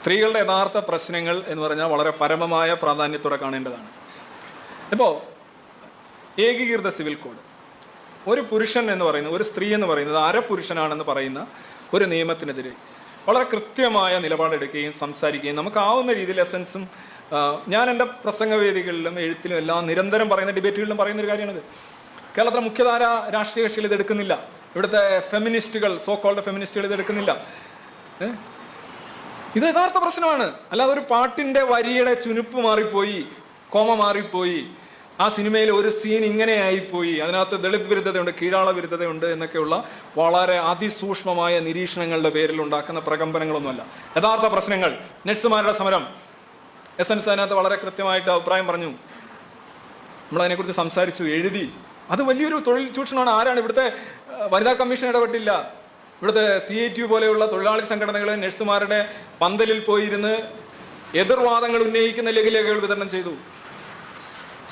സ്ത്രീകളുടെ യഥാർത്ഥ പ്രശ്നങ്ങൾ എന്ന് പറഞ്ഞാൽ വളരെ പരമമായ പ്രാധാന്യത്തോടെ കാണേണ്ടതാണ്. ഇപ്പോൾ ഏകീകൃത സിവിൽ കോഡ്, ഒരു പുരുഷൻ എന്ന് പറയുന്നത്, ഒരു സ്ത്രീ എന്ന് പറയുന്നത് അരപുരുഷനാണെന്ന് പറയുന്ന ഒരു നിയമത്തിനെതിരെ വളരെ കൃത്യമായ നിലപാടെടുക്കുകയും സംസാരിക്കുകയും നമുക്കാവുന്ന രീതിയിൽ എസൻസും ഞാൻ എൻ്റെ പ്രസംഗവേദികളിലും എഴുത്തിലും എല്ലാം നിരന്തരം പറയുന്ന ഡിബേറ്റുകളിലും പറയുന്നൊരു കാര്യമാണിത്. കേരളത്തിലെ മുഖ്യധാര രാഷ്ട്രീയ കക്ഷികൾ ഇതെടുക്കുന്നില്ല, ഇവിടുത്തെ ഫെമിനിസ്റ്റുകൾ, സോ കോൾഡ് ഫെമിനിസ്റ്റുകൾ ഇതെടുക്കുന്നില്ല. ഇത് യഥാർത്ഥ പ്രശ്നമാണ്. അല്ലാതെ ഒരു പാട്ടിൻ്റെ വരിയുടെ ചുനുപ്പ് മാറിപ്പോയി, കോമ മാറിപ്പോയി, ആ സിനിമയിൽ ഒരു സീൻ ഇങ്ങനെ ആയിപ്പോയി, അതിനകത്ത് ദളിത് വിരുദ്ധതയുണ്ട്, കീഴാള വിരുദ്ധതയുണ്ട് എന്നൊക്കെയുള്ള വളരെ അതിസൂക്ഷ്മമായ നിരീക്ഷണങ്ങളുടെ പേരിൽ ഉണ്ടാക്കുന്ന പ്രകമ്പനങ്ങളൊന്നുമല്ല യഥാർത്ഥ പ്രശ്നങ്ങൾ. നഴ്സുമാരുടെ സമരം, എസൻസ് അതിനകത്ത് വളരെ കൃത്യമായിട്ട് അഭിപ്രായം പറഞ്ഞു, നമ്മളതിനെക്കുറിച്ച് സംസാരിച്ചു, എഴുതി. അത് വലിയൊരു തൊഴിൽ ചൂഷണമാണ്. ആരാണ് ഇവിടുത്തെ വനിതാ കമ്മീഷൻ ഇടപെട്ടില്ല. ഇവിടുത്തെ CITU പോലെയുള്ള തൊഴിലാളി സംഘടനകൾ നഴ്സുമാരുടെ പന്തലിൽ പോയിരുന്ന് എതിർവാദങ്ങൾ ഉന്നയിക്കുന്ന ലഘുലേഖകൾ വിതരണം ചെയ്തു.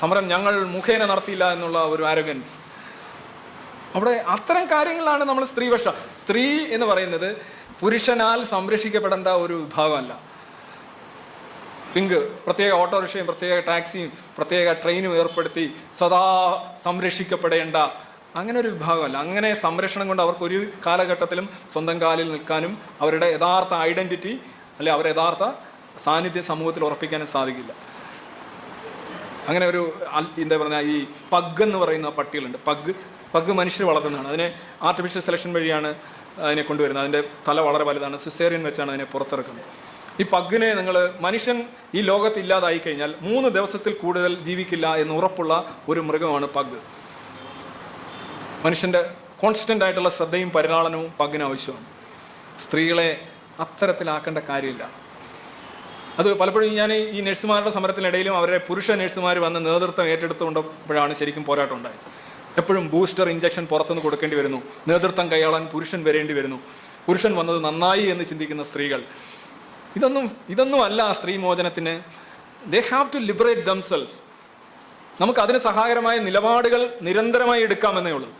സമരം ഞങ്ങൾ മുഖേന നടത്തിയില്ല എന്നുള്ള ഒരു ആരോഗൻസ്. അവിടെ അത്തരം കാര്യങ്ങളാണ് നമ്മൾ സ്ത്രീപക്ഷ. സ്ത്രീ എന്ന് പറയുന്നത് പുരുഷനാൽ സംരക്ഷിക്കപ്പെടേണ്ട ഒരു വിഭാഗമല്ല. പിങ്ക് പ്രത്യേക ഓട്ടോറിക്ഷയും പ്രത്യേക ടാക്സിയും പ്രത്യേക ട്രെയിനും ഏർപ്പെടുത്തി സദാ സംരക്ഷിക്കപ്പെടേണ്ട അങ്ങനെ ഒരു വിഭാഗമല്ല. അങ്ങനെ സംരക്ഷണം കൊണ്ട് അവർക്ക് ഒരു കാലഘട്ടത്തിലും സ്വന്തം കാലിൽ നിൽക്കാനും അവരുടെ യഥാർത്ഥ ഐഡൻറ്റിറ്റി അല്ലെ അവരുടെ യഥാർത്ഥ സാന്നിധ്യം സമൂഹത്തിൽ ഉറപ്പിക്കാനും സാധിക്കില്ല. അങ്ങനെ ഒരു എന്താ പറഞ്ഞാൽ, ഈ പഗ് എന്ന് പറയുന്ന പട്ടികളുണ്ട്. പഗ് മനുഷ്യർ വളർത്തുന്നതാണ്. അതിനെ ആർട്ടിഫിഷ്യൽ സെലക്ഷൻ വഴിയാണ് അതിനെ കൊണ്ടുവരുന്നത്. അതിൻ്റെ തല വളരെ വലുതാണ്, സിസേറിയൻ വെച്ചാണ് അതിനെ പുറത്തിറക്കുന്നത്. ഈ പഗ്ഗിനെ മനുഷ്യൻ ഈ ലോകത്ത് ഇല്ലാതായി കഴിഞ്ഞാൽ 3 ദിവസത്തിൽ കൂടുതൽ ജീവിക്കില്ല എന്ന് ഉറപ്പുള്ള ഒരു മൃഗമാണ് പഗ്. മനുഷ്യൻ്റെ കോൺസ്റ്റൻ്റ് ആയിട്ടുള്ള ശ്രദ്ധയും പരിലാളനവും പഗ്ഗിന് ആവശ്യമാണ്. സ്ത്രീകളെ അത്തരത്തിലാക്കേണ്ട കാര്യമില്ല. അത് പലപ്പോഴും ഞാൻ ഈ നഴ്സുമാരുടെ സമരത്തിനിടയിലും അവരെ പുരുഷ നഴ്സുമാർ വന്ന് നേതൃത്വം ഏറ്റെടുത്തുകൊണ്ടപ്പോഴാണ് ശരിക്കും പോരാട്ടം ഉണ്ടായത്. എപ്പോഴും ബൂസ്റ്റർ ഇഞ്ചക്ഷൻ പുറത്തുനിന്ന് കൊടുക്കേണ്ടി വരുന്നു, നേതൃത്വം കൈയാളാൻ പുരുഷൻ വരേണ്ടി വരുന്നു, പുരുഷൻ വന്നത് നന്നായി എന്ന് ചിന്തിക്കുന്ന സ്ത്രീകൾ. ഇതൊന്നും അല്ല സ്ത്രീ മോചനത്തിന്. They have to liberate themselves. നമുക്ക് അതിന് സഹായകരമായ നിലപാടുകൾ നിരന്തരമായി എടുക്കാമെന്നേ ഉള്ളൂ.